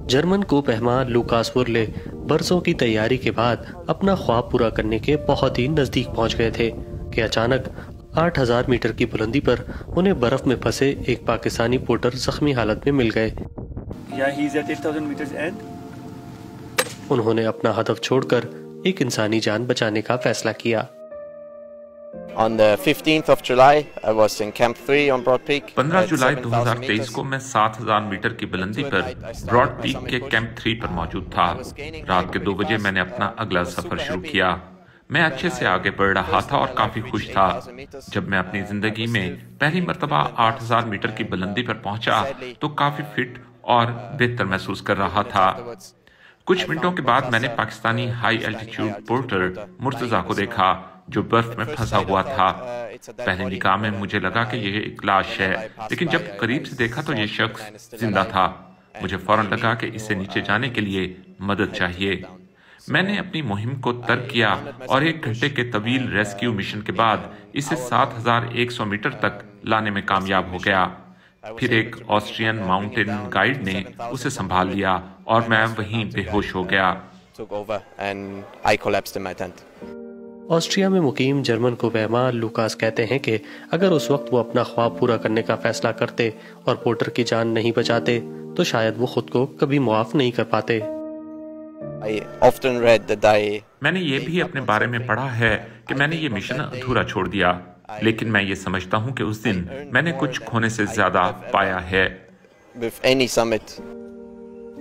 German को पहमा Lucas वुर्ले बरसों की तैयारी के बाद अपना ख्वाब पूरा करने के बहुत ही नजदीक पहुंच गए थे कि अचानक 8000 मीटर की बुलंदी पर उन्हें बर्फ में फंसे एक पाकिस्तानी पोर्टर जख्मी हालत में मिल गए। उन्होंने अपना हदफ छोड़कर एक इंसानी जान बचाने का फैसला किया। On the 15th of July, I was in Camp 3 on Broad Peak. 15 जुलाई 2023 को मैं 7000 मीटर की बुलंदी पर ब्रॉड पीक के कैंप 3 पर मौजूद था। रात के 2 बजे मैंने अपना अगला सफर शुरू किया। मैं अच्छे से आगे बढ़ रहा था और काफी खुश था। जब मैं अपनी जिंदगी में पहली मर्तबा 8000 मीटर की बुलंदी पर पहुंचा तो काफी फिट और बेहतर महसूस कर रहा था। कुछ मिनटों के बाद मैंने Pakistani high altitude porter Murtaza को देखा जो बर्फ में फंसा हुआ था। पहले निगाह में मुझे लगा कि यह एक लाश है, लेकिन जब करीब से देखा तो यह शख्स जिंदा था। मुझे फौरन लगा कि इसे नीचे जाने के लिए मदद चाहिए। मैंने अपनी मुहिम को तर्क किया और 1 घंटे के तवील रेस्क्यू मिशन के बाद इसे 7100 मीटर तक लाने में कामयाब हो गया। फिर एक ऑस्ट्रियन माउंटेन गाइड ने उसे संभाल लिया और मैं वहीं बेहोश हो गया। ऑस्ट्रिया में मुकीम जर्मन को पहमा लूकास कहते हैं कि अगर उस वक्त वो अपना ख्वाब पूरा करने का फैसला करते और पोर्टर की जान नहीं बचाते तो शायद वो खुद को कभी मुआफ नहीं कर पाते। मैंने ये भी अपने बारे में पढ़ा है कि मैंने ये मिशन अधूरा छोड़ दिया, लेकिन मैं ये समझता हूँ कि उस दिन मैंने कुछ खोने से ज्यादा पाया है।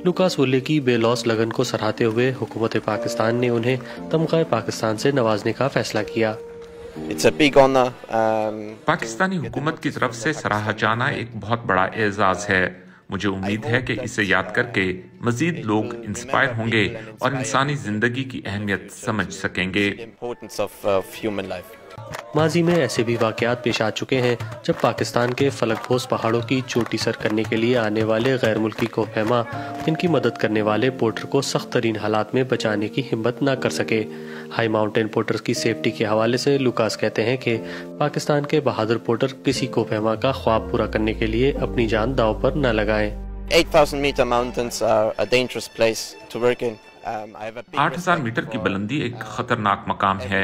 लूकास वुर्ले की बेलौस लगन को सराहते हुए हुकूमत पाकिस्तान ने उन्हें तमगा पाकिस्तान से नवाजने का फैसला किया। पाकिस्तानी हुकूमत की तरफ से सराहा जाना एक बहुत बड़ा एजाज है। मुझे उम्मीद है कि इसे याद करके मजीद लोग इंस्पायर होंगे और इंसानी जिंदगी की अहमियत समझ सकेंगे। माजी में ऐसे भी वाकयात पेश आ चुके हैं जब पाकिस्तान के फलकपोश पहाड़ों की चोटी सर करने के लिए आने वाले गैर मुल्की कोहपैमा इनकी मदद करने वाले पोर्टर को सख्त तरीन हालात में बचाने की हिम्मत न कर सके। हाई माउंटेन पोर्टर्स की सेफ्टी के हवाले से लूकास कहते हैं कि पाकिस्तान के बहादुर पोर्टर किसी कोहपैमा का ख्वाब पूरा करने के लिए अपनी जान दांव पर न लगाएं। 8,000 meter mountains are a dangerous place to work in. 8000 metre की बुलंदी एक खतरनाक मकाम है।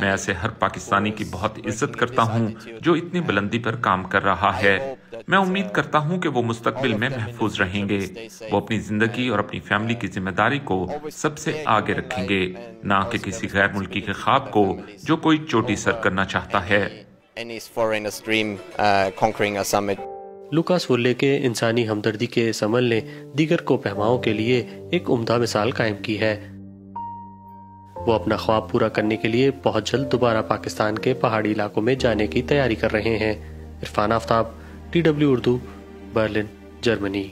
मैं ऐसे हर पाकिस्तानी की बहुत इज्जत करता हूँ जो इतनी बुलंदी पर काम कर रहा है। मैं उम्मीद करता हूँ कि वो मुस्तकबिल में महफूज रहेंगे। वो अपनी जिंदगी और अपनी फैमिली की जिम्मेदारी को सबसे आगे रखेंगे, ना कि किसी गैर मुल्की के ख्वाब को जो कोई चोटी सर करना चाहता है। लूकास वुर्ले के इंसानी हमदर्दी के इस अमल ने दीगर कोहपैमाओं के लिए एक उम्दा मिसाल कायम की है। वो अपना ख्वाब पूरा करने के लिए बहुत जल्द दोबारा पाकिस्तान के पहाड़ी इलाकों में जाने की तैयारी कर रहे हैं। Irfan Aftab, DW Urdu, Berlin, Germany.